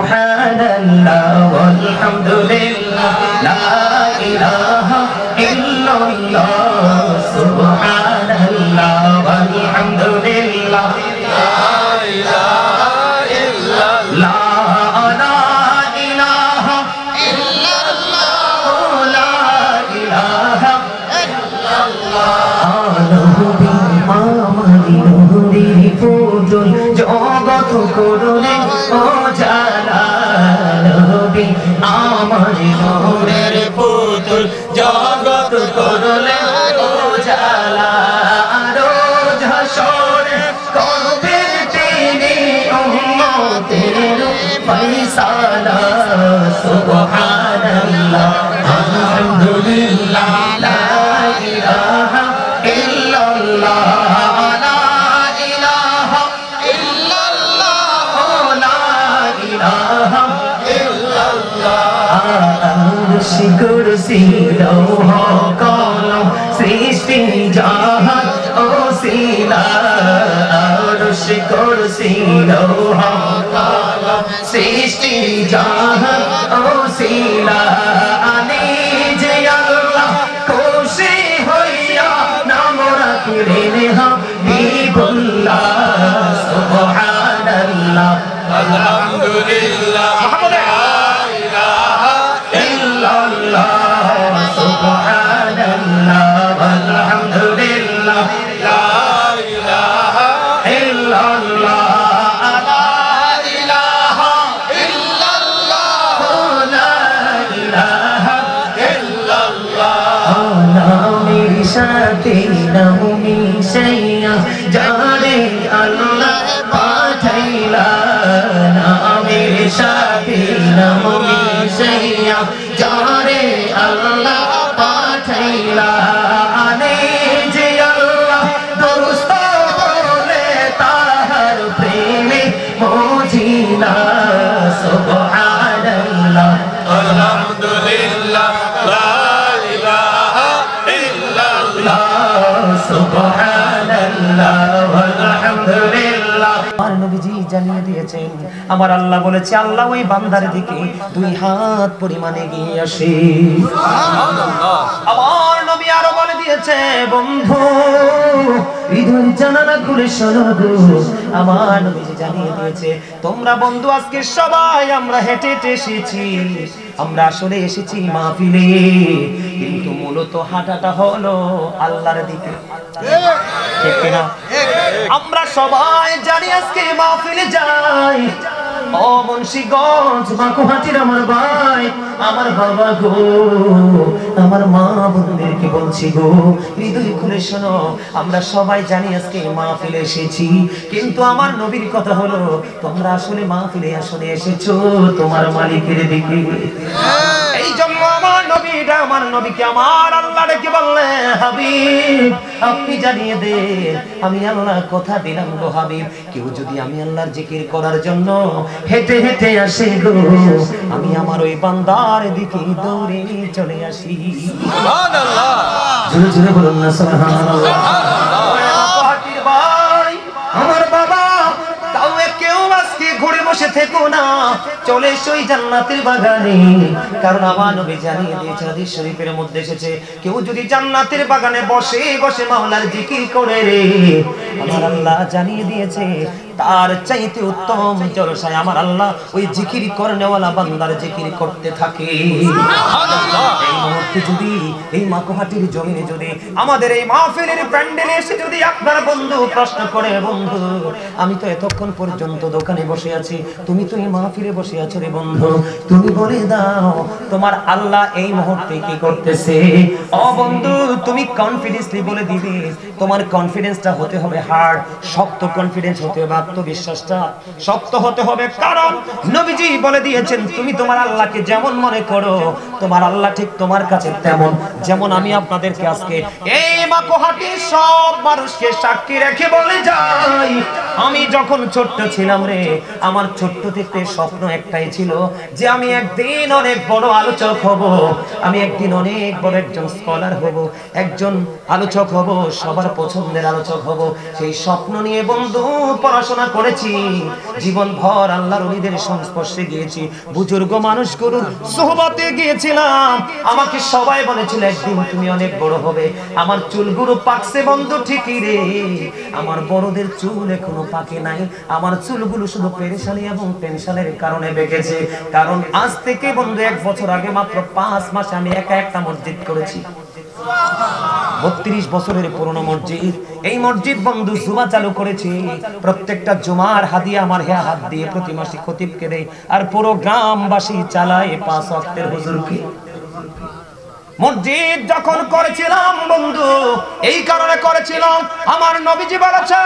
Subhanallah walhamdulillah la ilaha illallah Subhanallah walhamdulillah la ilaha illallah la ilaha illallah la ilaha illallah Nubi mamari nuri pujul jagat korone o jala Nubi amari nurer pujul jagat korone o jala roz hashor korbe tini ummater faisala Subhanallah alhamdulillah la ilaha illallah কুরসি লৌহ কলম সৃষ্টি জাহান ওসিলা আরশ কুরসি লৌহ কলম সৃষ্টি জাহান ওসিলা আনি যে আল্লাহ খুশি হইয়া নাম রাখলেন হাবিবুল্লাহ সুবহানাল্লাহ আলহামদুলিল্লাহ নামি সাইয়া জানে আল্লাহ পাঠাইলা নামের সাথে নামি সাইয়া জানে আল্লাহ পাঠাইলা আনে যে আল্লাহ দোস্ত বলে তাহার প্রেমে মজিলা সুবহানাল্লাহ আলহামদুলিল্লাহ জানিয়ে দিয়েছেন আমার আল্লাহ বলেছে আল্লাহ ওই বান্দার দিকে দুই হাত পরিমাণে এগিয়ে আসে আমার নবী আরো বলে দিয়েছে বন্ধু হৃদয় জানালা খুলে শোনো গো আমার নবীজি জানিয়ে দিয়েছে তোমরা বন্ধু আজকে সবাই আমরা হেঁটে হেঁটে এসেছি আমরা আসলে এসেছি মাহফিলে কিন্তু মূলত হাঁটাটা হলো আল্লাহর দিকে ঠিক না আমরা সবাই জানি আজকে মাহফিলে যাই ও মুন্সিগঞ্জ বাকুহাটির আমার ভাই আমার বাবা গো আমার মা বোনদেরকে বলছি গো হৃদয় খুলে শোনো আমরা সবাই জানি আজকে মাহফিলে এসেছি কিন্তু আমার নবীর কথা হলো তোমরা আসলে মাহফিলে আসলে এসেছো তোমার মালিকের দিকে এই জন্য আমার নবীটা আমার নবীকে আমার আল্লাহ ডেকে বললেন হাবিব আপনি জানিয়ে দেন আমি আল্লাহ কথা দিলাম গো হাবিব কেউ যদি আমি আল্লাহর জিকির করার জন্য হেঁটে হেঁটে আসে গো আমি আমার ওই বান্দার দিকে দৌড়ে চলে আসি সুবহানাল্লাহ জোরে জোরে বলুন না সুবহানাল্লাহ পাহাড়ির ভাই আমার বাবা তাও কেউ আজকে ঘুরে বসে থেকো না চলে এসো এই জান্নাতের বাগানে কারণ আমার নবী জানিয়ে দিয়েছেন হাদিস শরীফের মধ্যে এসেছে কেউ যদি জান্নাতের বাগানে বসে বসে মাওলার জিকির করে রে আমার আল্লাহ জানিয়ে দিয়েছে তার চাইতে উত্তম জলসায় আমার আল্লাহ ওই জিকির করনেওয়ালা বান্দার জিকির করতে থাকে সুবহানাল্লাহ এই মুহূর্তে যদি এই মাকুহাটির জমিনে যদি আমাদের এই মাহফিলের প্যান্ডেলে এসে যদি আপনার বন্ধু প্রশ্ন করে বন্ধু আমি তো এতক্ষণ পর্যন্ত দোকানে বসে আছি তুমি তো এই মাহফিলে বসে আছো রে বন্ধু তুমি বলে দাও তোমার আল্লাহ এই মুহূর্তে কি করতেছে ও বন্ধু তুমি কনফিডেন্সলি বলে দিবে তোমার কনফিডেন্সটা হতে হবে হার্ড শক্ত কনফিডেন্স হতে হবে আত্মবিশ্বাসটা শক্ত হতে হবে কারণ নবীজি বলে দিয়েছেন তুমি তোমার আল্লাহকে যেমন মনে করো তোমার আল্লাহ ঠিক তোমার কাছে তেমন যেমন আমি আপনাদেরকে আজকে এই মাকুহাটির সব মানুষকে সাক্ষী রেখে বলে যাই আমি যখন ছোট্ট ছিলাম রে, আমার ছোট্ট থেকে স্বপ্ন একটাই ছিল যে আমি একদিন অনেক বড় আলোচক হব, আমি একদিন অনেক বড় একজন স্কলার হব, একজন আলোচক হব, সবার পছন্দের আলোচক হব। সেই স্বপ্ন নিয়ে বন্ধু পড়াশোনা করেছি, জীবন ভর আল্লাহর ওলিদের সংস্পর্শে গিয়েছি, বুজুর্গ মানুষগুলোর সোহবতে গিয়েছিলাম। আমাকে সবাই বলেছিল একদিন তুমি অনেক বড় হবে। আমার চুলগুলো পাকছে বন্ধু ঠিকই রে, আমার বড়দের চুল এখনো পাকে নাই। আমার চুলগুলো শুধু পেরেশানি এবং টেনশনের কারণে বেঁকেছে। কারণ আজ থেকে বন্ধু 1 বছর আগে মাত্র 5 মাসে আমি একা একটা মসজিদ করেছি। 32 বছরের পুরনো মসজিদ। এই মসজিদ বন্ধু জুমা চালু করেছি, প্রত্যেকটা জুমার হাদিয়া আমার হাত দিয়ে প্রতি মাসে খতিবকে দেই, আর পুরো গ্রামবাসী চালায় 5 ওয়াক্তের হুজুরকে। মসজিদ যখন করেছিলাম বন্ধু এই কারণে করেছিলাম, আমার নবীজি বলেছে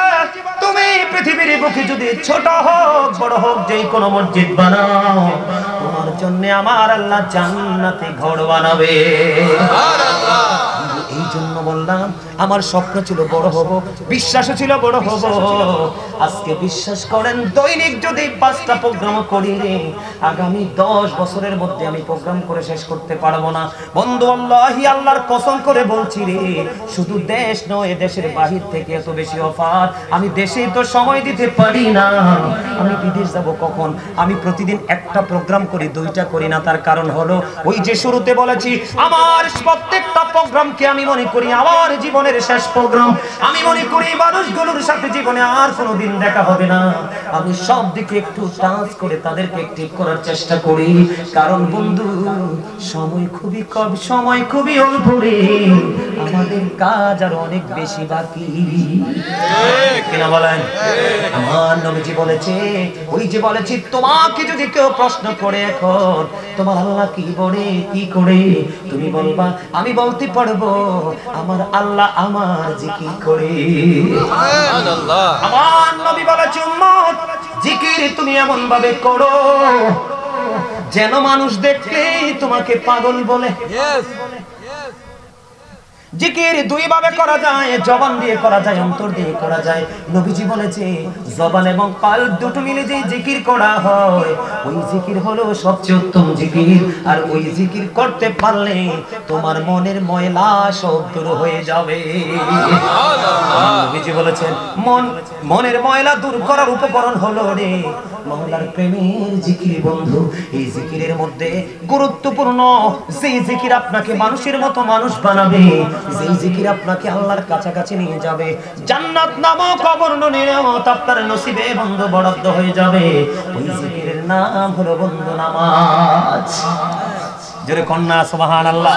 তুমি পৃথিবীর বুকে যদি ছোট হোক বড় হোক যেই কোনো মসজিদ বানাও, তোমার জন্য আমার আল্লাহ জান্নাতে ঘর বানাবে। সুবহানাল্লাহ। এই জন্য বললাম আমার স্বপ্ন ছিল বড় হব, বিশ্বাসও ছিল বড় হব। আজকে বিশ্বাস করেন দৈনিক যদি 5টা প্রোগ্রাম করি রে, আগামী 10 বছরের মধ্যে আমি প্রোগ্রাম করে শেষ করতে পারবো না বন্ধু। আল্লাহি আল্লাহর কসম করে বলছি রে, শুধু দেশ নয় দেশের বাহির থেকে এত বেশি অফার। আমি দেশে তো সময় দিতে পারি না, আমি বিদেশ যাব কখন? আমি প্রতিদিন একটা প্রোগ্রাম করি, 2টা করি না। তার কারণ হলো ওই যে শুরুতে বলেছি, আমার প্রত্যেকটা প্রোগ্রামকে আমি মনে করি আমার জীবনের শেষ প্রোগ্রাম। আমি মনে করি মানুষগুলোর সাথে জীবনে আর কোনোদিন দেখা হবে না। আমি সব দিকে একটু টাচ করে তাদেরকে অ্যাক্টিভ করার চেষ্টা করি, কারণ বন্ধু সময় খুবই কম, সময় খুবই অল্প রে, আমাদের কাজ আর অনেক বেশি বাকি। কিনা বলেন? আমার নবীজি বলেছে, ওই যে বলেছি তোমাকে যদি কেউ প্রশ্ন করে এখন তোমার আল্লাহ কি বলে কি করে, তুমি বলবা আমি বলতে পারবো আমার আল্লাহ আমার জিকির করে। সুবহানাল্লাহ। আমার নবী বলেছে উম্মত জিকির তুমি এমন ভাবে করো যেন মানুষ দেখলেই তোমাকে পাগল বলে। জিকির 2 ভাবে করা যায়, জবান দিয়ে করা যায়, অন্তর দিয়ে করা যায়। নবীজি বলেছে জবান এবং কলব দুটো মিলে যে জিকির করা হয় ওই জিকির হলো সবচেয়ে উত্তম জিকির। আর ওই জিকির করতে পারলে তোমার মনের ময়লা সব দূর হয়ে যাবে। সুবহানাল্লাহ। নবীজি বলেছেন মনের ময়লা দূর করার উপকরণ হলো রে মওলার প্রেমের জিকির বন্ধু। এই জিকিরের মধ্যে গুরুত্বপূর্ণ যে জিকির আপনাকে মানুষের মতো মানুষ বানাবে, যেই জিকির আপনাকে আল্লাহর কাছাকাছি নিয়ে যাবে, জান্নাত নামক অবর্ণ নিয়ামত আপনার নসিবে বন্ধু বরাদ্দ হয়ে যাবে, ওই জিকিরের নাম হলো বন্ধু নামাজ। জোরে কন্যা সুবহানাল্লাহ।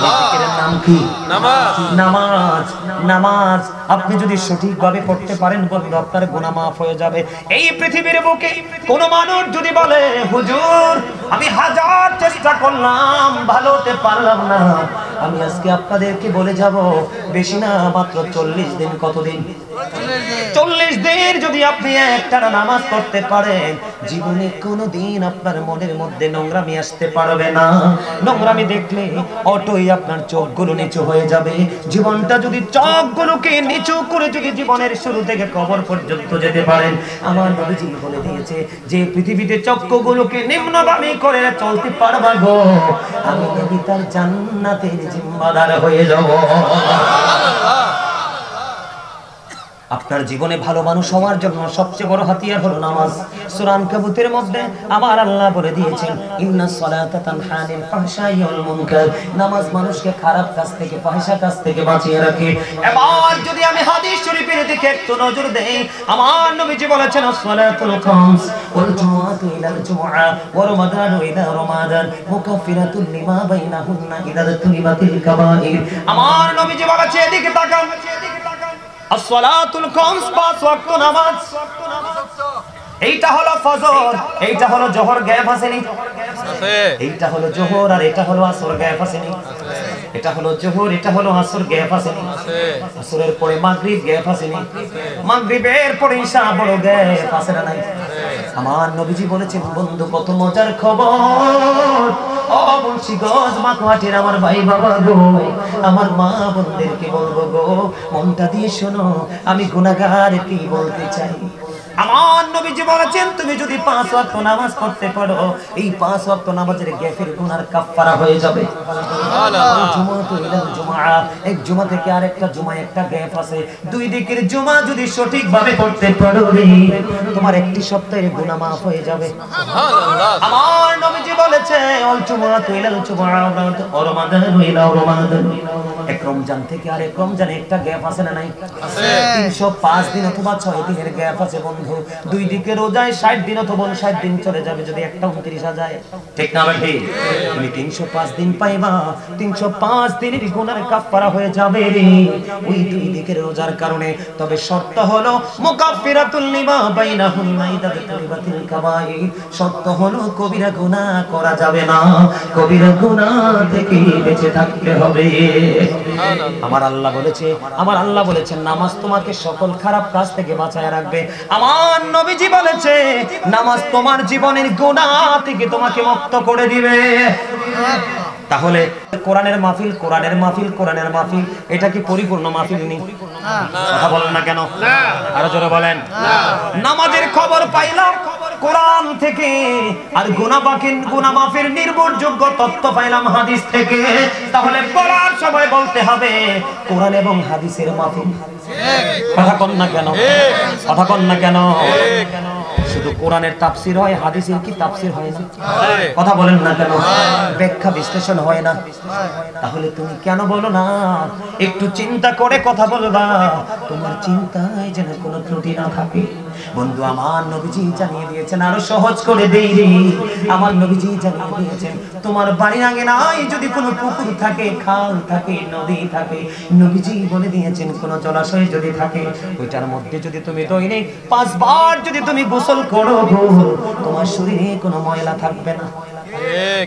জিকিরের নাম কি? নামাজ। নামাজ। নামাজ আপনি যদি সঠিকভাবে পড়তে পারেন বন্ধু আপনার গুনাহ মাফ হয়ে যাবে। এই পৃথিবীর বুকে কোন মানুষ যদি বলে হুজুর আমি 1000 চেষ্টা করলাম ভালো হতে পারলাম না, আমি আজকে আপনাদেরকে বলে যাব বেশি না মাত্র 40 দিন। কতদিন? 40 দিন যদি আপনি একটানা নামাজ পড়তে পারেন, জীবনে কোনোদিন আপনার মনের মধ্যে নোংরামি আসতে পারবে না। নোংরামি দেখলে অটোই আপনার চোখগুলো নিচু হয়ে যাবে। জীবনটা যদি চোখগুলোকে নিচু করে যদি জীবনের শুরু থেকে কবর পর্যন্ত যেতে পারেন, আমার নবীজি বলে দিয়েছে যে পৃথিবীতে চক্ষুগুলোকে নিম্নগামী করে চলতে পারবা গো, আমি নবী তার জান্নাতের জিম্মাদার হয়ে যাব। আপনার জীবনে ভালো মানুষ হওয়ার জন্য সবচেয়ে বড় হাতিয়ার হলো নামাজ। সূরা আনকাবুতের মধ্যে আমার আল্লাহ বলে দিয়েছেন ইন্নাস সালাতা তানহা আনিল ফাহশাই ওয়াল মুনকার, নামাজ মানুষকে খারাপ কাজ থেকে ফাহিশা কাজ থেকে বাঁচিয়ে রাখে। এবার যদি আমি হাদিস শরীফের দিকে একটু নজর দেই, আমার নবীজি বলেছেন আসসালাতুল খামস ওয়াল জুমআতু ইলাল জুমআ ওয়া রমাদানু ইলা রমাদান মুকাফফিরাতুল লিমা বাইনাহুন্না ইযা তুনিবাতিল কাবাইর। আমার নবীজি বলেছে এদিকে তাকান, আসসালাতুল খামস 5 ওয়াক্ত নামাজ, এইটা হলো ফজর, এইটা হলো জোহর, গ্যাপ আসেনি? এইটা হলো জোহর আর এটা হলো আসর, গ্যাপ আসেনি? এটা হলো জোহর, এটা হলো আসর, গ্যাপ আসেনি? আসরের পরে মাগরিব, গ্যাপ আসেনি? মাগরিবের পরে ঈশা, বড় গ্যাপ আছে না নাই? আমার নবীজি বলেছেন বন্ধু কত মজার খবর। ও মুন্সিগঞ্জ মাকুয়াটির আমার ভাই বাবা গো, আমার মা বোনদেরকে বলবো গো, মনটা দিয়ে শোনো আমি গুনাহগার কি বলতে চাই। আমার নবীজি বলেছেন তুমি যদি 5 ওয়াক্ত নামাজ পড়তে পারো, এই 5 ওয়াক্ত নামাজের গ্যাপের গুনার কাফারা হয়ে যাবে। এক জুমা থেকে আরেকটা জুমা একটা গ্যাপ আছে, দুই দিকের জুমা যদি সঠিকভাবে পড়তে পারো তোমার একটি সপ্তাহের গুনাহ মাফ হয়ে যাবে। আমার নবীজি বলেছে অল জুমাতু ইলাল জুমআ ওয়া রমাদানু ইলা রমাদান, এক রমজান থেকে আরেক রমজানে একটা গ্যাপ আছে না নাই? আছে। 305 দিন অথবা 6 দিনের গ্যাপ আছে বন্ধু। দুই দিকে রোজায় 60 দিন অথবা 60 দিন চলে যাবে যদি একটা 29 যায়, ঠিক না ভাই? তুমি 305 দিন পাইবা, 305 দিনের গুনার কাফারা হয়ে যাবে রে ওই দুই দিকের রোজার কারণে। তবে শর্ত হলো মুকাফফিরাতুল লিমা বাইনাহুন্না ইদা তারিবাতিল কাবাইর, শর্ত হলো কবিরা গুনাহ করা যাবে না, কবিরা গুনাহ থেকে বেঁচে থাকতে হবে। আমার আল্লাহ বলেছে, আমার আল্লাহ বলেছেন নামাজ তোমাকে সকল খারাপ কাজ থেকে বাঁচায় রাখবে। আমার নবীজি বলেছে নামাজ তোমার জীবনের গুনাহ থেকে তোমাকে মুক্ত করে দিবে। তাহলে কোরআনের মাহফিল, কোরআনের মাহফিল, কোরআনের মাহফিল, এটা কি পরিপূর্ণ মাহফিল নেই? কথা বলেন না কেন? আরো জোরে বলেন। নামাজের খবর পাইলাম কোরআন থেকে, আর গুনাহ মাফের নির্ভরযোগ্য তথ্য পাইলাম হাদিস থেকে। তাহলে পড়ার সময় বলতে হবে কোরআন এবং হাদিসের মাহফিল। কথা কন না কেন? কথা কন না কেন? শুধু কোরআনের তাফসীর হয়, হাদিসের কি তাফসীর হয় না? কথা বলেন না কেন? ব্যাখ্যা বিশ্লেষণ হয় না? তাহলে তুমি কেন বলো না একটু চিন্তা করে কথা বলবা, তোমার চিন্তায় যেন কোনো ত্রুটি না থাকে। বন্ধু আমার নবীজি জানিয়ে দিয়েছেন, আরো সহজ করে দেই রে, আমার নবীজি জানিয়ে দিয়েছেন তোমার বাড়ির আঙিনায় যদি কোনো পুকুর থাকে, খাল থাকে, নদী থাকে, নবীজি বলে দিয়েছেন কোনো জলাশয় যদি থাকে, ওইটার মধ্যে যদি তুমি দৈনিক 5 বার যদি তুমি গোসল করো, তোমার শরীরে কোনো ময়লা থাকবে না।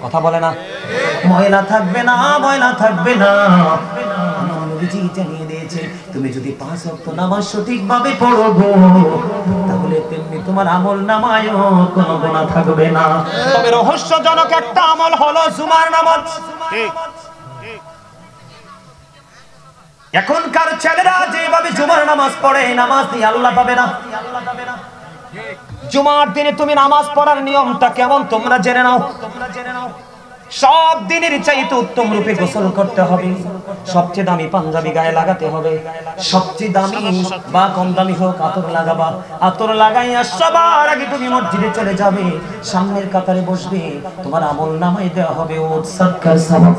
কথা বলে না? ময়লা থাকবে না, ময়লা থাকবে না। আমার নবীজি জানিয়ে দিয়েছে তুমি যদি 5 ওয়াক্ত নামাজ সঠিকভাবে পড়ো তাহলে তেমনি তোমার আমল নামায়ও কোনো গুনাহ থাকবে না। তবে রহস্যজনক একটা আমল হলো জুমার নামাজ। ঠিক। এখনকার ছেলেরা যেভাবে জুমার নামাজ পড়ে, নামাজ দিয়ে আল্লাহ পাবে না। জুমার দিনে তুমি নামাজ পড়ার নিয়মটা কেমন তোমরা জেনে নাও। সব দিনের চাইতে উত্তম রূপে গোসল করতে হবে, সবচেয়ে দামি পাঞ্জাবি গায়ে লাগাতে হবে, সবচেয়ে দামি বা কম দামি হোক আতর লাগাবা, আতর লাগাইয়া সবার আগে তুমি মসজিদে চলে যাবে, সামনের কাতারে বসবে, তোমার আমল নামায় দেওয়া হবে ওট সাদকার সওয়াব।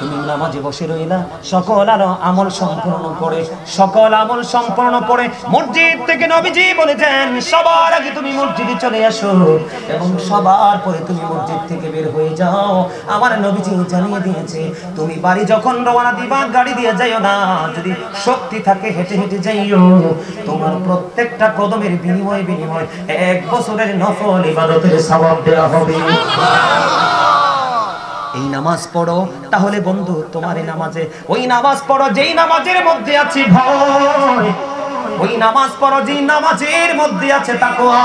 তুমি নামাজে বসে রইলা, সকল আমল সম্পূর্ণ করে, সকল আমল সম্পূর্ণ করে মসজিদ থেকে নবীজি বলেছেন সবার আগে তুমি মসজিদে চলে আসো এবং সবার পরে তুমি মসজিদ থেকে বের হয়ে যাও। আমার নবীজি জানিয়ে দিয়েছে তুমি বাড়ি যখন রওনা দিবা গাড়ি দিয়ে যাইও না, যদি শক্তি থাকে হেঁটে হেঁটে যাইও, তোমার প্রত্যেকটা কদমের বিনিময় 1 বছরের নফল ইবাদতের সওয়াব দেওয়া হবে। এই নামাজ পড়ো, তাহলে বন্ধু তোমার এই নামাজে, ওই নামাজ পড়ো যেই নামাজের মধ্যে আছে ভয়, ওই নামাজ পড়ো যেই নামাজের মধ্যে আছে তাকওয়া,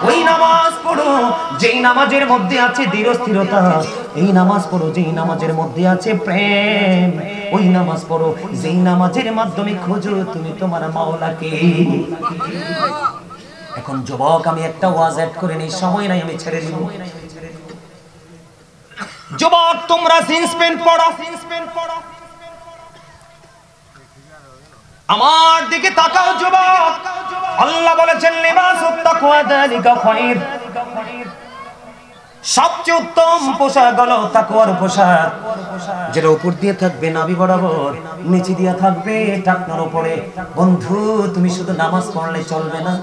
ওই নামাজ পড়ো যেই নামাজের মধ্যে আছে দৃঢ়স্থিরতা, এই নামাজ পড়ো যেই নামাজের মধ্যে আছে প্রেম, ওই নামাজ পড়ো যেই নামাজের মাধ্যমে খোঁজো তুমি তোমার মাওলাকে। এখন যুবক আমি একটা ওয়াজ এড করে নেই, সময় নাই আমি ছেড়ে দিব। যুবক তোমরা জিন্স প্যান্ট পরো, আমার দিকে তাকাও যুবক, আল্লাহ বলেছেন লিবাসুত তাকওয়া যালিকা খায়র, সবচেয়ে উত্তম পোশাক হলো তাকওয়ার পোশাক, যেটা উপর দিয়ে থাকবে নাভি বরাবর, নিচে দিয়ে থাকবে টাকনার উপরে। বন্ধু তুমি শুধু নামাজ পড়লে চলবে না,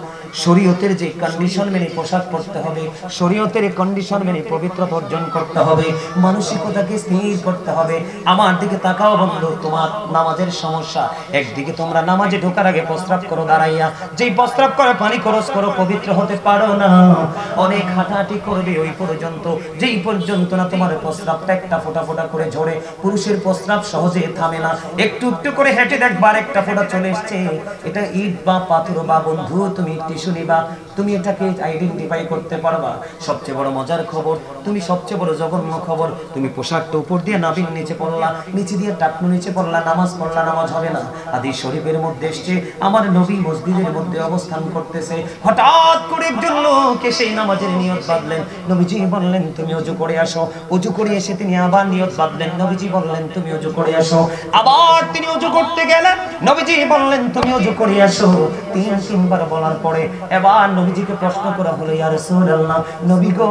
শরীয়তের যে কন্ডিশন মেনে পোশাক পরতে হবে, শরীয়তের কন্ডিশন মেনে পবিত্রতা অর্জন করতে হবে, মানসিকতাকে স্থির করতে হবে। আমার দিকে তাকাও বন্ধু, তোমার নামাজের সমস্যা, একদিকে তোমরা নামাজে ঢোকার আগে প্রস্রাব করো দাঁড়াইয়া, যেই প্রস্রাব করে পানি খরচ করো পবিত্র হতে পারো না, অনেক হাঁটাহাঁটি করবে ওই পর্যন্ত, যেই পর্যন্ত না তোমার প্রস্রাবটা একটা ফোঁটা ফোঁটা করে ঝরে। পুরুষের প্রস্রাব সহজে থামে না, একটু একটু করে হেঁটে দেখবার একটা ফোঁটা চলে এসছে, এটা ইট বা পাথর বা বন্ধু তুমি টিস্যু নিবা, তুমি এটাকে আইডেন্টিফাই করতে পারবা। সবচেয়ে বড় মজার খবর, তুমি সবচেয়ে বড় জঘন্য খবর, তুমি পোশাকটা উপর দিয়ে নাভির নিচে পড়লা, নিচে দিয়ে টাকনু নিচে পড়লা, নামাজ পড়লা, নামাজ হবে না। হাদিস শরীফের মধ্যে এসেছে আমার নবী মসজিদের মধ্যে অবস্থান করতেছে, হঠাৎ করে একজন লোক এসে নামাজের নিয়ত বাঁধলেন। নবীজি বললেন তুমি ওযু করে আসো। ওযু করে এসে তিনি আবার নিয়ত বাঁধলেন। নবীজি বললেন তুমি ওযু করে আসো। আবার তিনি ওযু করতে গেলেন। নবীজি বললেন তুমি ওযু করে আসো। তিনবার বলার পরে এবার নবীজিকে প্রশ্ন করা হলো, ইয়া রাসূলুল্লাহ, নবী গো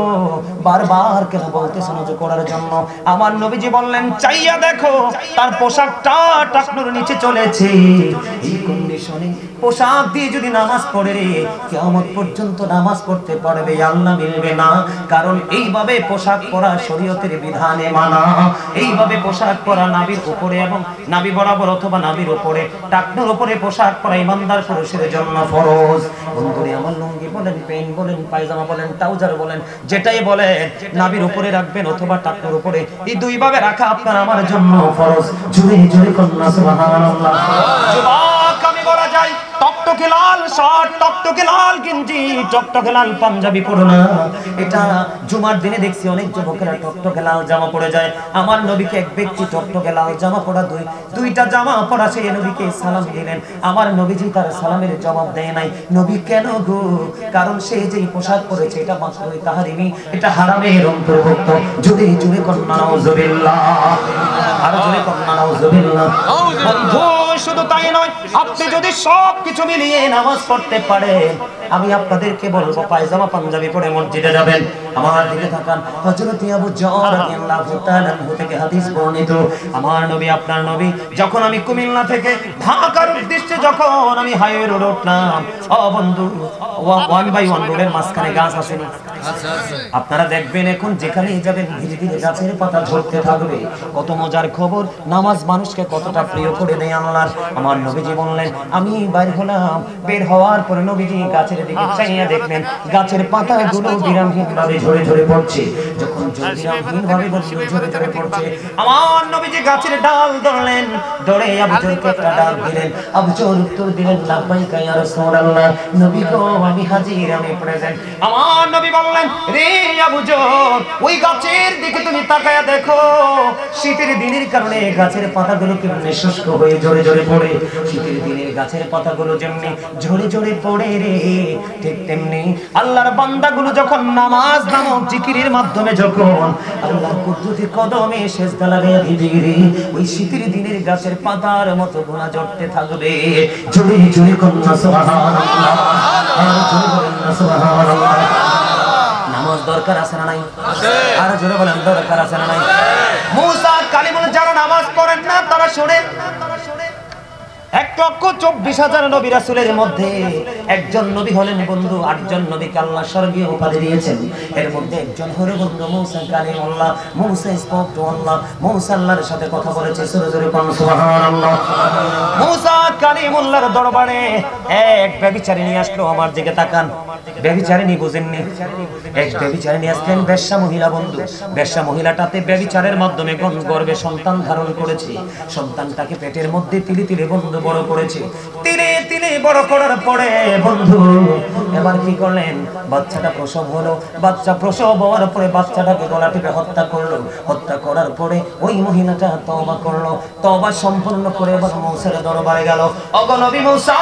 বারবার কেন বলতেছেন ওযু করার জন্য? আমার নবীজি বললেন চাইয়া দেখো তার পোশাকটা টাকনুর নিচে চলেছে। এই কন্ডিশনে পোশাক দিয়ে যদি নামাজ পড়ে রে, কিয়ামত পর্যন্ত নামাজ পড়তে পারবে আল্লাহ মিলবে না। কারণ এইভাবে পোশাক পরা শরীয়তের বিধানে মানা। এইভাবে পোশাক পরা নাভির উপরে এবং নাভি বরাবর অথবা নাভির উপরে টাকনুর উপরে পোশাক পরা ইমানদার পুরুষের জন্য ফরজ। বন্ধুরে আমার লুঙ্গি বলেন, প্যান্ট বলেন, পায়জামা বলেন, ট্রাউজার বলেন, যেটাই বলেন নাভির উপরে রাখবেন অথবা টাকনুর উপরে, এই দুইভাবে রাখা আপনার আমার জন্য ফরজ। জোরে জোরে কন্যা সুবহানাল্লাহ। যুবক আমি বলা যায় টকটকে লাল শার্ট, টকটকে লাল গেঞ্জি, টকটকে লাল পাঞ্জাবি পরো না। এটা জুমার দিনে দেখছি অনেক যুবকেরা টকটকে লাল জামা পরে যায়। আমার নবীকে এক ব্যক্তি টকটকে লাল জামা পরা দুইটা জামা পরা সে নবীকে সালাম দিলেন। আমার নবীজি তার সালামের জবাব দেয় নাই। নবী কেন গো? কারণ সে যেই পোশাক পরেছে এটা মাকরুহ তাহরিমি, এটা হারামের অন্তর্ভুক্ত। জোরে জোরে কন্যা নাউজুবিল্লাহ, আর জোরে কন্যা নাউজুবিল্লাহ। বন্ধু শুধু তাই নয়, আপনি যদি সব কিছু মিলিয়ে নামাজ পড়তে পারেন, আমি আপনাদেরকে বলবো পায়জামা পাঞ্জাবি পরে মসজিদে যাবেন। আমার দিকে তাকান, হযরত আবু যর রাদিয়াল্লাহু তাআলা থেকে হাদিস বর্ণিত, আমার নবী আপনার নবী যখন আমি কুমিল্লা থেকে ঢাকার উদ্দেশ্যে যখন আমি হাইওয়ে রোড উঠলাম, ও বন্ধু 1/1 রোডের মাঝখানে গাছ আছে না? আপনারা দেখবেন এখন যেখানেই যাবেন ধীরে ধীরে গাছের পাতা ঝরতে থাকবে। কত মজার খবর, নামাজ মানুষকে কতটা প্রিয় করে দেয় আল্লাহ। আমার নবীজি বললেন আমি বাইর হলাম, বের হওয়ার পরে নবীজি গাছের দিকে চাইয়া দেখলেন গাছের পাতাগুলো বিরামহীন ভাবে ঝরে ঝরে পড়ছে। যখন বিরামহীন ভাবে ঝরে ঝরে পড়ছে, আমার নবীজি গাছের ডাল ধরলেন, ধরে আবু জরকে একটা ডাল দিলেন। আবু জর উত্তর দিলেন লাব্বাইকা ইয়া রাসূলুল্লাহ, নবী গো আমি হাজির, আমি প্রেজেন্ট। আমার নবী বললেন রে আবু জর, ওই গাছের দিকে তুমি তাকায়া দেখো, শীতের দিনের কারণে গাছের পাতাগুলো কেমনে শুষ্ক হয়ে ঝরে ঝরে পড়ে। শীতের দিনের গাছের পাতাগুলো যেমনি ঝরে ঝরে পড়ে রে, ঠিক তেমনি আল্লাহর বান্দাগুলো যখন নামাজ নামক জিকিরের মাধ্যমে যখন আল্লাহর কুদরতি কদমে সিজদা লাগায়া দিবে, ওই শীতের দিনের গাছের পাতার মতো গুনাহ ঝরতে থাকবে। জোরে জোরে কন্যা সুবহানাল্লাহ, জোরে বলেন না সুবহানাল্লাহ। নামাজ দরকার আছে না নাই? আর জোরে বলেন দরকার আছে না নাই? মুসা কালিমুল যারা নামাজ পড়েন না তারা শুনেন, 1,24,000 নবী রাসূলের মধ্যে একজন নবী হলেন বন্ধু 8 জন নবীকে আল্লাহ স্বর্গীয় উপাধি দিয়েছেন। এর মধ্যে একজন হলো বন্ধু মুসা কালিমুল্লাহ। মুসা স্পোক টু আল্লাহ, মুসা আল্লাহর সাথে কথা বলেছে। জোরে জোরে বলুন সুবহানাল্লাহ। মুসা কালিমুল্লাহর দরবারে এক ব্যভিচারী নিয়ে আসলো। আমার দিকে তাকান, ব্যভিচারিণী বুঝেননি? এক ব্যভিচারিণী আসলেন, বেশ্যা মহিলা বন্ধু। বেশ্যা মহিলাটাতে ব্যভিচারের মাধ্যমে গর্ভে সন্তান ধারণ করেছে। সন্তানটাকে পেটের মধ্যে তিলে তিলে বন্ধু বড় করেছে। তিলে তিলে বড় করার পরে বন্ধু এবার কি করলেন? বাচ্চাটা প্রসব হলো। বাচ্চা প্রসব হওয়ার পরে বাচ্চাটাকে গলা টিপে হত্যা করলো। হত্যা করার পরে ওই মহিলাটা তওবা করলো। তওবা সম্পূর্ণ করে এবার মুসার দরবারে গেল। ওগো নবী মুসা,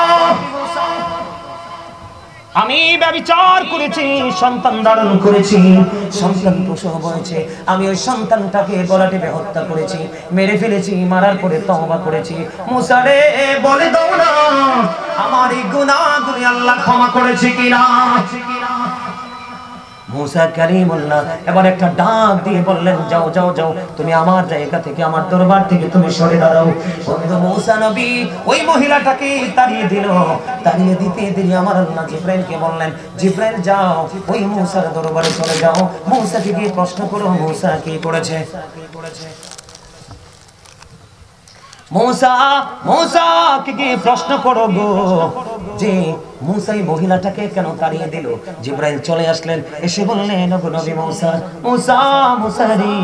আমি ব্যভিচার করেছি, সন্তান ধারণ করেছি, সন্তান প্রসব হয়েছে, আমি ওই সন্তানটাকে গলা টিপে হত্যা করেছি, মেরে ফেলেছি, মারার পরে তওবা করেছি। মুসা রে বলে দাও না আমার এই গুনাহগুলো আল্লাহ ক্ষমা করেছে কিনা? মুসা কালিমুল্লাহ এবার একটা ডাক দিয়ে বললেন যাও যাও যাও, তুমি আমার জায়গা থেকে আমার দরবার থেকে তুমি সরে দাঁড়াও। বন্ধু মুসা নবী ওই মহিলাটাকে তাড়িয়ে দিল। তাড়িয়ে দিতে দিতে আমার আল্লাহ জিবরাইলকে বললেন জিবরাইল যাও ওই মুসার দরবারে চলে যাও, মুসাকে গিয়ে প্রশ্ন করো মুসা কি করেছে। মুসা মুসাকে গিয়ে প্রশ্ন করো গো যে মুসা এই মহিলাটাকে কেন তাড়িয়ে দিল? জিবরাইল চলে আসলেন, এসে বললেন, ওগো নবী মুসা, মুসা মুসা রে,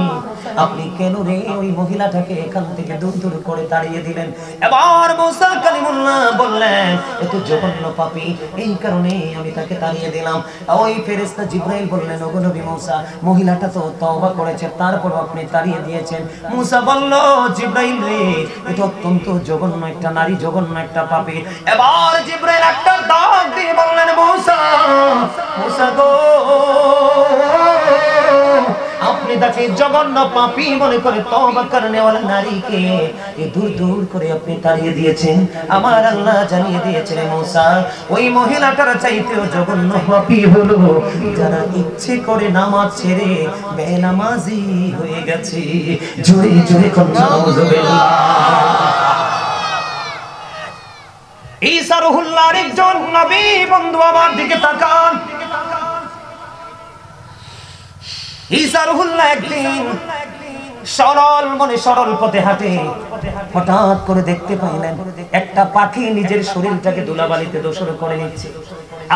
আপনি কেন রে ওই মহিলাটাকে এখান থেকে দূর দূর করে তাড়িয়ে দিলেন? এবার মুসা কালিমুল্লাহ বললেন, এ তো জঘন্য পাপী, এই কারণে আমি তাকে তাড়িয়ে দিলাম। ওই ফেরেশতা জিবরাইল বললেন, ওগো নবী মুসা, মহিলাটা তো তওবা করেছে, তারপর আপনি তাড়িয়ে দিয়েছেন। মুসা বলল, জিবরাইল রে, এটা অত্যন্ত জঘন্য একটা নারী, জঘন্য একটা পাপী। এবার জিবরাইল একটা ডাক দিয়ে বললেন, মুসা, মুসা গো, আপনি তাকে জঘন্য পাপী মনে করে তওবা করনেওয়ালা নারীকে দূর দূর করে আপনি তাড়িয়ে দিয়েছেন। আমার আল্লাহ জানিয়ে দিয়েছেন, মুসা, ওই মহিলাটার চাইতেও জঘন্য পাপী হলো যারা ইচ্ছে করে নামাজ ছেড়ে বেনামাজি হয়ে গেছে। জোরে জোরে নাউজুবিল্লাহ। ঈসা রুহুল্লাহর একজন নবী বন্ধু আমার দিকে তাকান। ঈসা রুহুল্লাহ একদিন সরল মনে সরল পথে হাঁটে, হঠাৎ করে দেখতে পাইলেন একটা পাখি নিজের শরীরটাকে ধুলাবালিতে দোসর করে নিচ্ছে,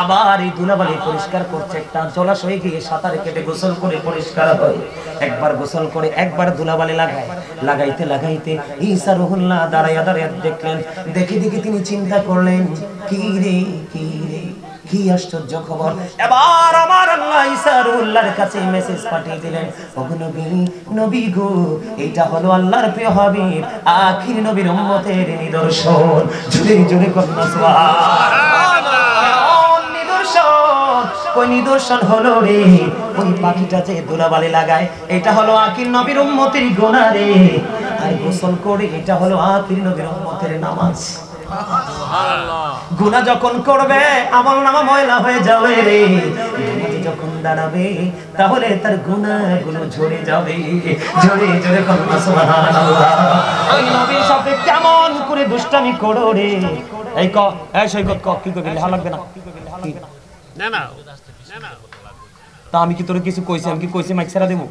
আবার এই ধুলাবালি পরিষ্কার করছে। একটা জলাশয়ে গিয়ে সাঁতার কেটে গোসল করে পরিষ্কার হয়, একবার গোসল করে একবার ধুলাবালি লাগায়, লাগাইতে লাগাইতে ঈসা রুহুল্লাহ দাঁড়াইয়া দাঁড়াইয়া দেখলেন। দেখে দেখে তিনি চিন্তা করলেন, কি রে কি রে, কি আশ্চর্য খবর। এবার আমার আল্লাহ ঈসা রুহুল্লাহর কাছে মেসেজ পাঠিয়ে দিলেন, ওগো নবী, নবী গো, এইটা হলো আল্লাহর প্রিয় হাবিব আখির নবীর উম্মতের নিদর্শন। জোরে জোরে কন্যা সুবহানাল্লাহ। নিদর্শন, কোন নিদর্শন হলো রে? ওই পাখিটা যে ধুলাবালি লাগায়, এটা হলো আখির নবীর উম্মতের গুনাহ রে। আর গোসল করে, এটা হলো আখির নবীর উম্মতের নামাজ। গুনাহ যখন করবে আমলনামা ময়লা হয়ে যাবে রে, যখন দাঁড়াবে তাহলে তার গুনাহগুলো ঝরে যাবে। জোরে জোরে কন্যা সুবহানাল্লাহ। ওই নবীর সাথে কেমন করে দুষ্টামি করো রে? এই ক, এই সৈকত ক, কি করবি? লেখা লাগবে না? না না না, তা আমি কি তোর কিছু কইছি? আমি কি কইছি মাইক ছেড়া দেব?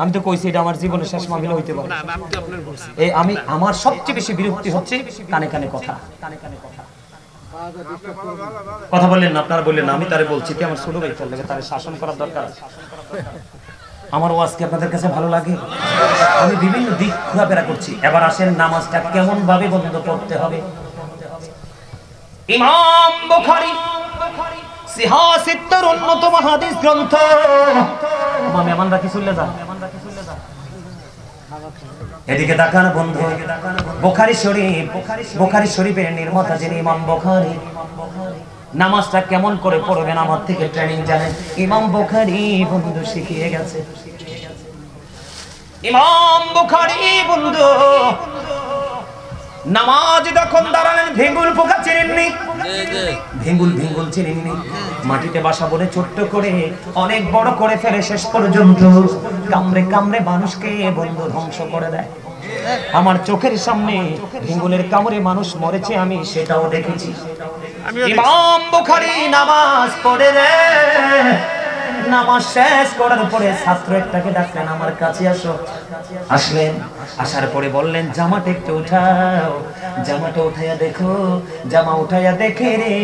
আমি তো কইছি এটা আমার জীবনের শেষ মাহফিল হইতে পারে। এই আমি, আমার সবচেয়ে বেশি বিরক্তি হচ্ছে কানে কানে কথা। কথা বললেন না, আপনারা বললেন না, আমি তারে বলছি কি আমার ছোট ভাই চলে, তারে শাসন করার দরকার। আমার ওয়াজ কি আপনাদের কাছে ভালো লাগে? আমি বিভিন্ন দিক ঘোরাফেরা করছি। এবার আসেন, নামাজটা কেমন ভাবে বন্ধ করতে হবে। ইমাম বুখারী সিহাসিত্তর অন্যতম হাদিস গ্রন্থ, মেহমানরা কি চলে যান, এদিকে তাকান বন্ধু। বুখারী শরীফ, বুখারী শরীফের নির্মাতা যিনি ইমাম বুখারী, নামাজটা কেমন করে পড়বেন আমার থেকে ট্রেনিং জানেন। ইমাম বুখারী বন্ধু শিখিয়ে গেছে। ইমাম বুখারী বন্ধু নামাজ যখন দাঁড়ালেন, ভেঙ্গুল পোকা চিনেননি? ভেঙ্গুল ভেঙ্গুল চিনেননি? মাটিতে বাসা বলে ছোট্ট করে অনেক বড় করে ফেলে, শেষ পর্যন্ত কামড়ে কামড়ে মানুষকে বন্ধু ধ্বংস করে দেয়। আমার চোখের সামনে ভেঙ্গুলের কামড়ে মানুষ মরেছে, আমি সেটাও দেখেছি। ইমাম বুখারী নামাজ পড়ে রে, নামাজ শেষ করার পরে ছাত্র একটাকে ডাকলেন, আমার কাছে আসো। আসলেন, আসার পরে বললেন, জামাটা একটু উঠাও। জামাটা উঠাইয়া দেখো। জামা উঠাইয়া দেখে রে,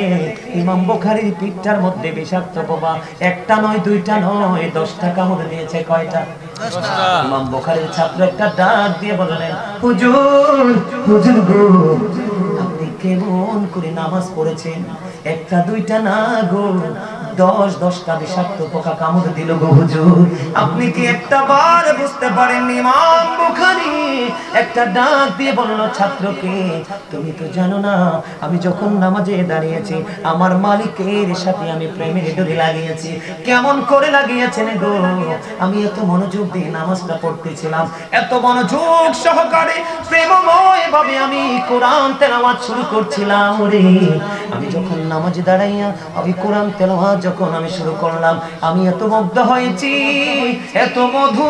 ইমাম বুখারীর পিঠটার মধ্যে বিষাক্ত বোবা একটা নয়, দুইটা নয়, 10টা কামড় দিয়েছে। কয়টা? 10টা। ইমাম বুখারীর ছাত্র একটা ডাক দিয়ে বললেন, হুজুর, হুজুর গো, আপনি কেমন করে নামাজ পড়েছেন? একটা দুইটা না গো, 10টা বিষাক্ত পোকা কামড় দিল গো হুজুর। আপনি কি একটা বার বুঝতে পারেননি? ইমাম বুখারী একটা ডাক দিয়ে বলল ছাত্রকে, তুমি তো জানো না আমি যখন নামাজে দাঁড়িয়েছি আমার মালিকের সাথে আমি প্রেমের ডোরি লাগিয়েছি। কেমন করে লাগিয়েছেন গো? আমি এত মনোযোগ দিয়ে নামাজটা পড়তেছিলাম, এত মনোযোগ সহকারে প্রেমময় ভাবে আমি কোরআন তেলাওয়াত শুরু করছিলাম রে। আমি যখন নামাজে দাঁড়াইয়া আমি কোরআন তেলাওয়াত যখন আমি শুরু করলাম, আমি এত মুগ্ধ হয়েছি, এত মধু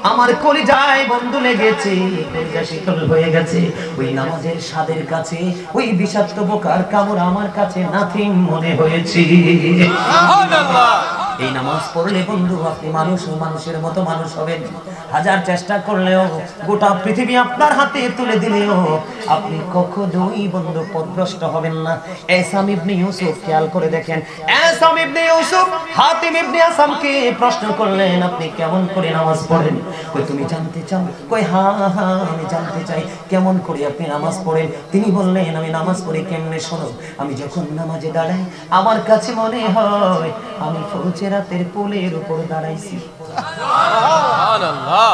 আমার কলিজায় বন্ধু লেগেছে, কলিজা শীতল হয়ে গেছে। ওই নামাজের স্বাদের কাছে ওই বিষাক্ত পোকার কামড় আমার কাছে নাথিং মনে হয়েছে। সুবহানাল্লাহ। এই নামাজ পড়লে বন্ধু আপনি মানুষের মতো মানুষ হবেন। হাজার চেষ্টা করলেও, গোটা পৃথিবী আপনার হাতে তুলে দিলেও আপনি কখনোই বন্ধু পথভ্রষ্ট হবেন না। এসাম ইবনে ইউসুফ খেয়াল করে দেখেন, এসাম ইবনে ইউসুফ হাতিম ইবনে আসামকে প্রশ্ন করলেন, আপনি কেমন করে নামাজ পড়েন? কই তুমি জানতে চাও? কই হ্যাঁ আমি জানতে চাই, কেমন করে আপনি নামাজ পড়েন? তিনি বললেন, আমি নামাজ পড়ি কেমনে শোনো। আমি যখন নামাজে দাঁড়াই আমার কাছে মনে হয় আমি ফজরের পোলের উপর দাঁড়াইছি। সুবহানাল্লাহ।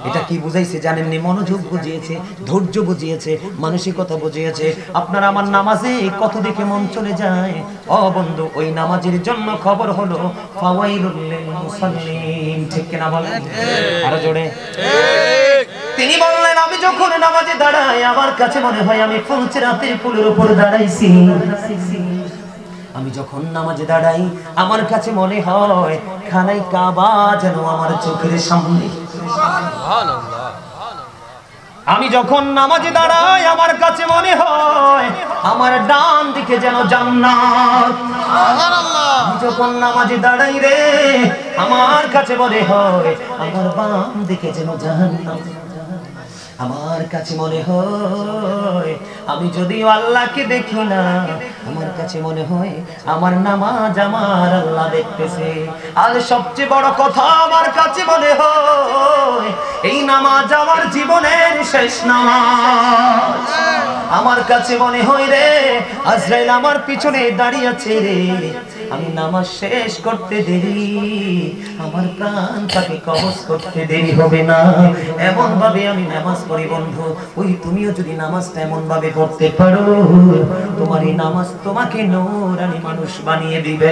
এটা কি বুঝাইছে জানেননি? মনোযোগ বুঝিয়েছে, ধৈর্য বুঝিয়েছে, মানসিকতা বুঝিয়েছে। আপনার আমার নামাজে কত দিকে মন চলে যায়। ও বন্ধু, ওই নামাজের জন্য খবর হলো ফাওয়াইলুল লিল মুসাল্লিন। ঠিক কিনা বলেন? আরো জোরে ঠিক। তিনি বললেন, আমি যখন নামাজে দাঁড়াই আমার কাছে মনে হয় আমি ফজরের পোলের উপর দাঁড়াইছি। আমি যখন নামাজে দাঁড়াই আমার কাছে মনে হয় খানায় কাবা যেন আমার চোখের সামনে। আমি যখন নামাজে দাঁড়াই আমার কাছে মনে হয় আমার ডান দিকে যেন জান্নাত। আমি যখন নামাজে দাঁড়াই রে আমার কাছে মনে হয় আমার বাম দিকে যেন জাহান্নাম। আমার কাছে মনে হয় আমি যদিও আল্লাহকে দেখি না, আমার কাছে মনে হয় আমার নামাজ আমার আল্লাহ দেখতেছে। আর সবচেয়ে বড় কথা, আমার কাছে মনে হয় এই নামাজ আমার জীবনের শেষ নামাজ। আমার কাছে মনে হয় রে আজরাইল আমার পিছনে দাঁড়িয়ে আছে রে, আমি নামাজ শেষ করতে দেরি আমার প্রাণ তাকে কবজ করতে দেরি হবে না। এমন ভাবে আমি নামাজ পড়ি বন্ধু। ওই তুমিও যদি নামাজটা এমন ভাবে পড়তে পারো তোমার এই নামাজ তোমাকে নূরানি মানুষ বানিয়ে দিবে।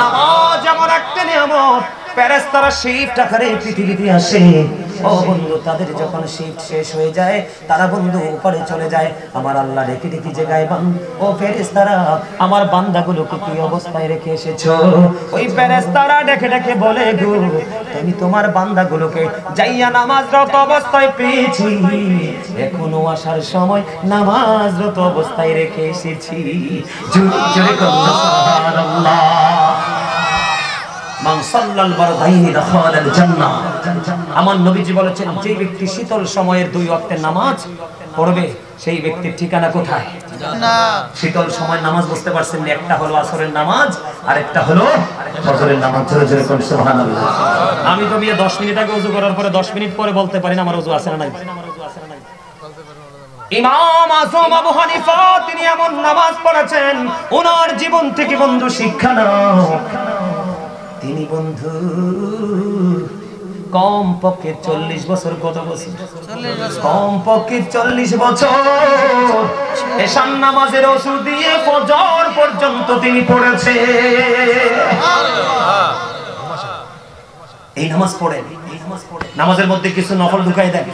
নামাজ এমন একটা নিয়ামত, ফেরেশতারা শিফট আকারে পৃথিবীতে আসে। ও বন্ধু, তাদের যখন শিফট শেষ হয়ে যায় তারা বন্ধু উপরে চলে যায়। আমার আল্লাহ রেখে দেখি যে গায়বান, ও ফেরেশতারা আমার বান্দাগুলোকে কি অবস্থায় রেখে এসেছো? ওই ফেরেশতারা ডেকে ডেকে বলে, গো তুমি তোমার বান্দাগুলোকে যাইয়া নামাজরত অবস্থায় পেয়েছি, এখনো আসার সময় নামাজরত অবস্থায় রেখে এসেছি। জোরে জোরে সুবহানাল্লাহ। মান সাল্লাল বারদাইনি দাখালাল জান্নাহ। আমার নবীজি বলেছেন, যে ব্যক্তি শীতল সময়ের 2 ওয়াক্তের নামাজ পড়বে সেই ব্যক্তির ঠিকানা কোথায়? জান্নাত। শীতল সময় নামাজ বুঝতে পারছেন? একটা হলো আসরের নামাজ আর একটা হলো ফজরের নামাজ। জোরে জোরে কোন সুবহানাল্লাহ। আমি তো 10 মিনিট আগে ওযু করার পরে 10 মিনিট পরে বলতে পারি না আমার ওযু আছে না নাই। ইমাম আযম আবু হানিফা তিনি এমন নামাজ পড়েছেন, ওনার জীবন থেকে বন্ধু শিক্ষা নাও। তিনি বন্ধু কম পক্ষে 40 বছর, কত বছর? কম পক্ষে 40 বছর এশার নামাজের ওযু দিয়ে ফজর পর্যন্ত তিনি পড়েছে। এই নামাজ পড়েন, নামাজের মধ্যে কিছু নফল ঢুকাই দেন।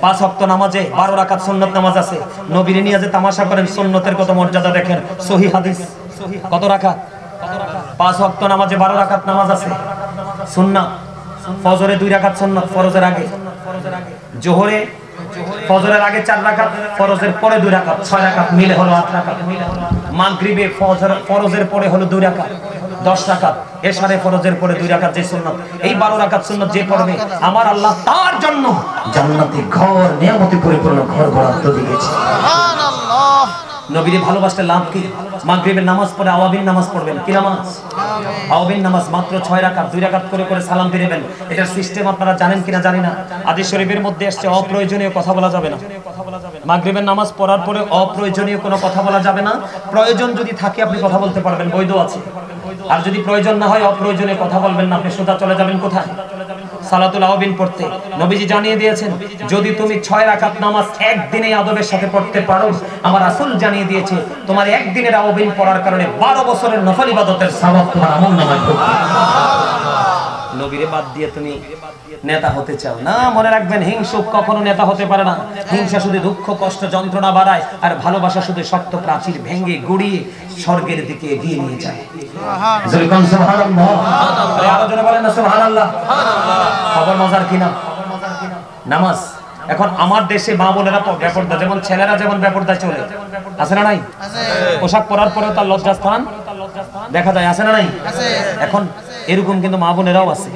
5 ওয়াক্ত নামাজে 12 রাকাত সুন্নাত নামাজ আছে। নবীর নিয়ে যে তামাশা করেন, সুন্নতের কত মর্যাদা দেখেন। সহিহ হাদিস। কত রাকাত? 5 ওয়াক্ত নামাজে 12 রাকাত নামাজ আছে সুন্নাত। ফজরে 2 রাকাত সুন্নাত ফরজের আগে, জোহরে ফজরের আগে 4 রাকাত, ফরজের পরে 2 রাকাত, 6 রাকাত মিলে হলো 8 রাকাত। মাগরিবে ফরজের পরে হলো 2 রাকাত, 10 রাকাত। এশারে ফরজের পরে 2 রাকাত যে সুন্নাত। এই 12 রাকাত সুন্নাত যে পড়বে আমার আল্লাহ তার জন্য জান্নাতে ঘর, নিয়ামতে পরিপূর্ণ ঘর বরাদ্দ দিয়েছে। সুবহানাল্লাহ। নবীর ভালোবাসতে লাভ কি? মাগরিবের নামাজ পড়ে আওয়াবিন নামাজ পড়বেন। কি নামাজ? আওয়াবিন নামাজ। মাত্র 6 রাকাত, 2 রাকাত করে করে সালাম ফিরাবেন। এটার সিস্টেম আপনারা জানেন কিনা জানি না। হাদিস শরীফের মধ্যে আসছে অপ্রয়োজনীয় কথা বলা যাবে না। মাগরিবের নামাজ পড়ার পরে অপ্রয়োজনীয় কোনো কথা বলা যাবে না। প্রয়োজন যদি থাকে আপনি কথা বলতে পারবেন, বৈধ আছে। আর যদি প্রয়োজন না হয় অপ্রয়োজনীয় কথা বলবেন না, আপনি সোজা চলে যাবেন কোথায়? সালাতুল আওয়াবিন পড়তে। নবীজি জানিয়ে দিয়েছেন, যদি তুমি 6 রাকাত নামাজ একদিনে আদবের সাথে পড়তে পারো, আমার রাসূল জানিয়ে দিয়েছে তোমার একদিনের আওয়াবিন পড়ার কারণে 12 বছরের নফল ইবাদতের সওয়াব তোমার আমলনামায় ঢুকবে। নবীরে বাদ দিয়ে তুমি নেতা হতে চাও না, মনে রাখবেন হিংসুক কখনো নেতা হতে পারে না। হিংসা শুধু দুঃখ কষ্ট যন্ত্রণা বাড়ায়, আর ভালোবাসা শুধু শক্ত প্রাচীর ভেঙে গুড়িয়ে স্বর্গের দিকে এগিয়ে নিয়ে যায়। সুবহানাল্লাহ। আরো জোরে বলেন না সুবহানাল্লাহ। খবর মজার কিনা? নামাজ এখন আমার দেশে মা বোনেরা বেপরদা, যেমন ছেলেরা যেমন বেপরদা চলে, আছে না নাই? পোশাক পরার পরেও তার লজ্জাস্থান দেখা যায়, আছে না নাই? এখন এরকম কিন্তু মা বোনেরাও আছে,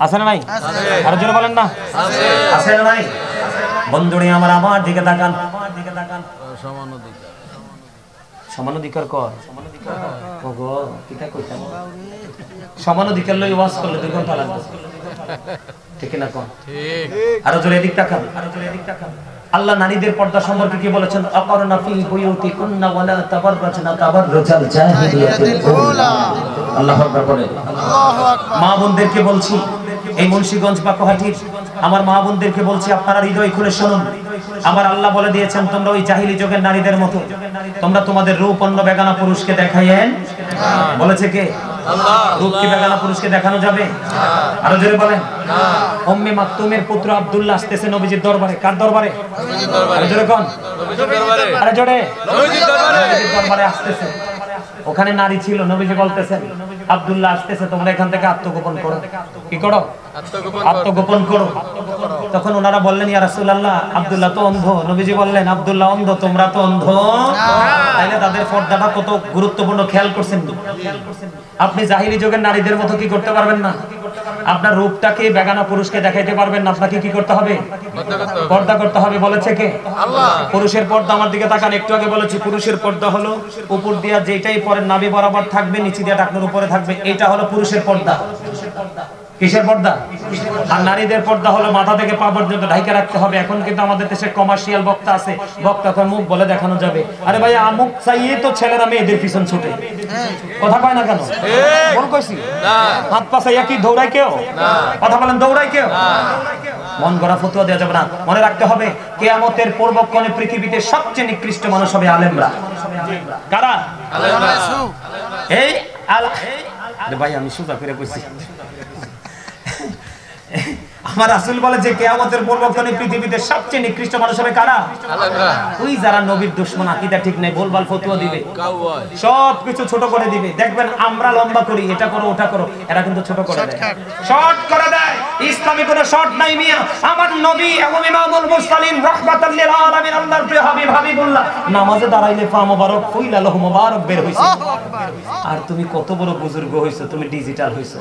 আছে না নাই? আর জোরে বলেন না, আছে না নাই? বন্ধুরে আমার দিকে তাকান, সমান অধিকার কর, সমান অধিকার লই ওয়াজ করলে 2 ঘন্টা লাগবে, ঠিক না? কর আরো জোরে এদিক তাকান, আল্লাহ নারীদের পর্দা সম্পর্কে কি বলেছেন? আকারনা ফি বুয়ুতিকুন্না ওয়ালা তাবাররাজনা তাবাররুজাল জাহিলিয়াতিল উলা। আল্লাহু আকবার বলে। আল্লাহু আকবার। মা বোনদেরকে বলছি, এই মুন্সিগঞ্জ বা কোহাটির আমার মা বোনদেরকে বলছি, আপনারা হৃদয় খুলে শুনুন। আমার আল্লাহ বলে দিয়েছেন, তোমরা ওই জাহিলি যুগের নারীদের মতো তোমরা তোমাদের রূপ অন্য বেগানা পুরুষকে দেখাইয়েন। বলেছে কে? আল্লাহ। রূপ কি বেগানা পুরুষকে দেখানো যাবে? আরো জোরে বলেন। উম্মে মাকতুমের পুত্র আব্দুল্লাহ আসতেছে নবীজির দরবারে। কার দরবারে? নবীজির দরবারে। আরো জোরে কোন? নবীজির দরবারে। আরো জোরে। নবীজির দরবারে। নবীজির দরবারে আসতেছে। ওখানে নারী ছিল, নবীজি বলতেছেন আব্দুল্লাহ আসতেছে, তোমরা এখান থেকে আত্মগোপন করো। কি করো? আত্মগোপন করো। তখন ওনারা বললেন, ইয়া রাসূলুল্লাহ, আব্দুল্লাহ তো অন্ধ। নবীজি বললেন, আব্দুল্লাহ অন্ধ, তোমরা তো অন্ধ। তাইলে তাদের পর্দাটা কত গুরুত্বপূর্ণ খেয়াল করছেন? আপনি জাহিলি যুগের নারীদের মতো কি করতে পারবেন না? আপনার রূপটাকে বেগানা পুরুষকে দেখাইতে পারবেন না। আপনাকে কি করতে হবে? পর্দা করতে হবে। বলেছে কে? আল্লাহ। পুরুষের পর্দা, আমার দিকে তাকান, একটু আগে বলেছি পুরুষের পর্দা হলো উপর দিয়া যেটাই পরে নাভি বরাবর থাকবে, নিচে দিয়া টাকনোর উপরে থাকবে, এটা হলো পুরুষের পর্দা। কিসের পর্দা? আর নারীদের পর্দা হলো মাথা থেকে পা পর্যন্ত ঢাকা রাখতে হবে। এখন কিন্তু আমাদের দেশে কমার্শিয়াল বক্তা আছে, বক্তা কয় মুখ বলে দেখানো যাবে। আরে ভাই, আমুক চাইয়ে তো ছেলেরা মেয়েদের পিছন ছুটে, কথা কয় না কেন? বল কইছি না, হাত পা চাইয়া কি দৌড়ায় কেউ? কথা বলেন, দৌড়ায় কেউ? মন গড়া ফতোয়া দেওয়া যাবে না। মনে রাখতে হবে, কিয়ামতের পূর্বক্ষণে পৃথিবীতে সবচেয়ে নিকৃষ্ট মানুষ হবে আলেমরা। কারা? আলেমরা। এই আরে ভাই, আমি সোজা করে কইছি। আমার রাসূল বলে যে কিয়ামতের পূর্বক্ষণে পৃথিবীতে সবচেয়ে নিকৃষ্ট মানুষ হবে কারা? আলেমরা। ওই যারা নবীর দুশমন, আকীদা ঠিক নাই, ভুলভাল ফতোয়া দিবে, সব কিছু ছোট করে দিবে। দেখবেন আমরা লম্বা করি, এটা করো ওটা করো, এরা কিন্তু ছোট করে দেয়, শর্ট করে দেয়। ইসলামে কোনো শর্ট নাই মিয়া। আমার নবী এবং ইমামুল মুরসালিন রাহমাতাল লিল আলামিন, আল্লাহর প্রিয় হাবিব হাবিবুল্লাহ, নামাজে দাঁড়াইলে পা মোবারক কইলা লহ মোবারক বের হইছে। আর তুমি কত বড় বুজুর্গ হইছো, তুমি ডিজিটাল হইছো।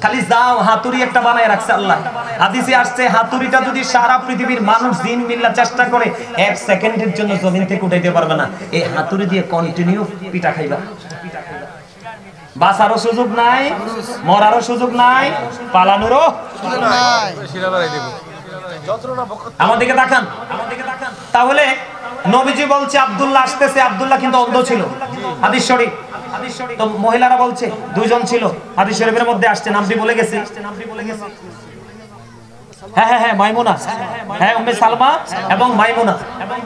খালি যাও, হাতুড়ি একটা বানায় রাখছে আল্লাহ। হাদিসে আসছে, হাতুড়িটা যদি সারা পৃথিবীর মানুষ জিন মিল্লা চেষ্টা করে 1 সেকেন্ডের জন্য জমিন থেকে উঠাইতে পারবে না। এই হাতুড়ি দিয়ে কন্টিনিউ পিটা খাইবা। বাঁচারও সুযোগ নাই, মরারও সুযোগ নাই, পালানোরও সুযোগ নাই। আমার দিকে তাকান, তাহলে নবীজি বলছে আব্দুল্লাহ আসতেছে। আব্দুল্লাহ কিন্তু অন্ধ ছিল, হাদিস শরীফ। তো মহিলারা বলছে 2 জন ছিল, হাদিস শরীফের মধ্যে আসছে, নামটি বলে গেছে। হ্যাঁ হ্যাঁ হ্যাঁ, মাইমুনা, হ্যাঁ উম্মে সালমা এবং মাইমুনা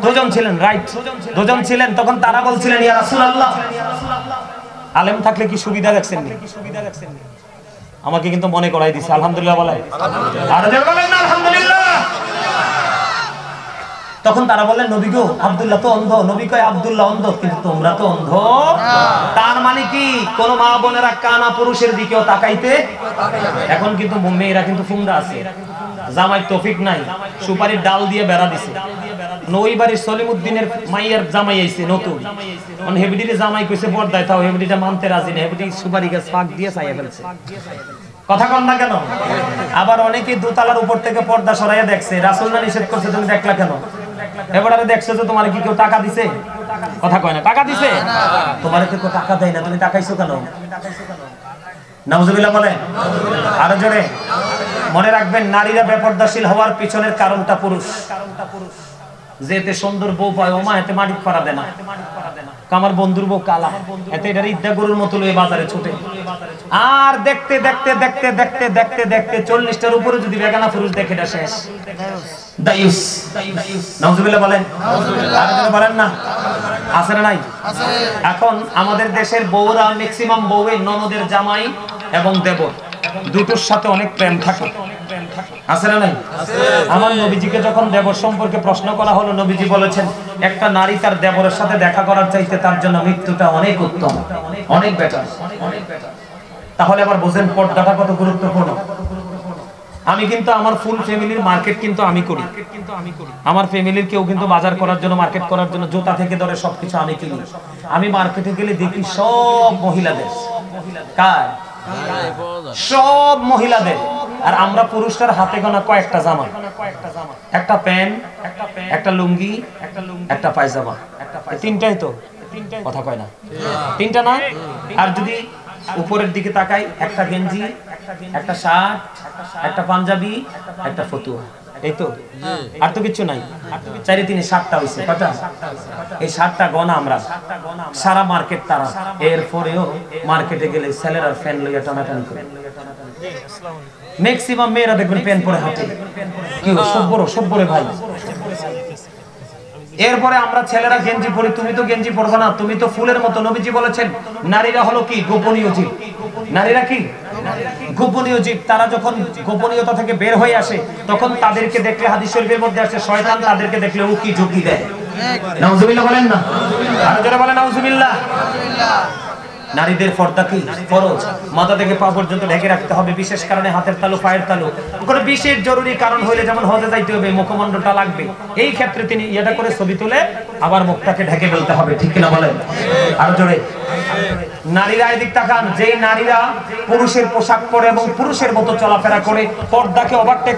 2 জন ছিলেন, রাইট, 2 জন ছিলেন। তখন তারা বলছিলেন, ইয়া রাসূলুল্লাহ, আলেম থাকলে কি সুবিধা দেখছেন? আমাকে কিন্তু মনে করাই দিছে। আলহামদুলিল্লাহ বলেন, আর জোরে বলেন না আলহামদুলিল্লাহ। তখন তারা বললেন, নবী গো, আব্দুল্লাহ তো অন্ধ। নবী কয়, আব্দুল্লাহ অন্ধ, কিন্তু তোমরা তো অন্ধ। তার মানে কি, কোন মা বোনেরা কানা পুরুষের দিকেও তাকাইতে? এখন কিন্তু মেয়েরা কিন্তু ফুংরা আছে, জামাই তৌফিক নাই, সুপারির ডাল দিয়ে বেড়া দিছে। নইবাড়ির সলিমউদ্দিনের মাইয়ার জামাই আইছে নতুন, মানে হেবিডিরে জামাই কইছে পর্দায় থাও, হেবিডিটা মানতে রাজি না, হেবিডি সুপারি গাছ ফাঁক দিয়ে ছাইয়া ফেলছে। কথা কন না কেন? আবার অনেকে দোতলার উপর থেকে পর্দা সরাইয়া দেখছে, রাসূল না নিষেধ করছে, তুমি দেখলা কেন? এবারে দেখছো যে তোমার কি কেউ টাকা দিছে? কথা কয় না, টাকা দিছে? তোমার কেউ টাকা দেয় না, তুমি তাকাইছো কেন? নাউজুবিল্লাহ বলেন, আরো জোরে। মনে রাখবেন, নারীরা বেপরদাশীল হওয়ার পিছনের কারণটা পুরুষ। যেতে সুন্দর বউ পায়, ওমা এতে মাটি পাড়া দেয় না, আমার বন্ধুর বউ কালা, এতে এটার ইদ্যা গরুর মতো লয়ে বাজারে ছুটে। আর দেখতে দেখতে দেখতে দেখতে দেখতে দেখতে 40টার উপরে যদি বেগানা পুরুষ দেখে, এটা শেষ, দায়ুস। নাউজুবিল্লাহ বলেন, আর বলেন না, আছে না নাই? এখন আমাদের দেশের বউরা ম্যাক্সিমাম বউয়ে ননদের জামাই এবং দেবর দুটোর সাথে অনেক প্রেম থাকে, আছে না নাই? আমার নবীজিকে যখন দেবর সম্পর্কে প্রশ্ন করা হলো, নবীজি বলেছেন, একটা নারী তার দেবরের সাথে দেখা করার চাইতে তার জন্য মৃত্যুটা অনেক উত্তম, অনেক বেটার। তাহলে আবার বুঝেন পর্দাটা কত গুরুত্বপূর্ণ। আমি কিন্তু আমার ফুল ফ্যামিলির মার্কেট কিন্তু আমি করি, আমার ফ্যামিলির কেউ কিন্তু বাজার করার জন্য মার্কেট করার জন্য জুতা থেকে ধরে সবকিছু আমি কিনি। আমি মার্কেটে গেলে দেখি সব মহিলাদের, কার? সব মহিলাদের। আর আমরা পুরুষটার হাতে গোনা কয়েকটা জামা, একটা প্যান্ট, একটা লুঙ্গি, একটা পায়জামা, তিনটাই তো কথা কয় না, তিনটা না? আর যদি উপরের দিকে তাকাই, একটা গেঞ্জি, একটা শার্ট, একটা পাঞ্জাবি, একটা ফতুয়া, এই তো, আর তো কিছু নাই। 4-3-7টা হইছে, কয়টা? এই 7টা গনা আমরা সারা মার্কেট তারা। এরপরেও মার্কেটে গেলে ছেলেরা ফ্যান লইয়া টানাটানি করে, ম্যাক্সিমাম মেয়েরা দেখবেন প্যান পরে হাঁটে। কি সব্বরে ভাই। এরপরে আমরা ছেলেরা গেঞ্জি পরি, তুমি তো গেঞ্জি পরবে না, তুমি তো ফুলের মতো। নবীজি বলেছেন নারীরা হলো কি? গোপনীয় জীব। নারীরা কি? গোপনীয় জীব। তারা যখন গোপনীয়তা থেকে বের হয়ে আসে তখন তাদেরকে দেখলে, হাদিস শরীফের মধ্যে আছে, শয়তান তাদেরকে দেখলে উকি ঝুঁকি দেয়। নাউজুবিল্লাহ বলেন না? আরো জোরে বলেন নাউজুবিল্লাহ। নারীদের পর্দা কি? ফরজ। মাথা থেকে পা পর্যন্ত ঢেকে রাখতে হবে, বিশেষ কারণে হাতের তালু, পায়ের তালু। কোনো বিশেষ জরুরি কারণ হইলে, যেমন হজে যাইতে হবে, মুখমণ্ডলটা লাগবে, এই ক্ষেত্রে তিনি এটা করে ছবি তুলে আবার মুখটাকে ঢেকে ফেলতে হবে, ঠিক কিনা বলেন? আরো জোরে। নারীরা এদিক তাকান, যেই নারীরা পুরুষের পোশাক পরে এবং পুরুষের মতো চলাফেরা করে, পর্দাকে ওভারটেক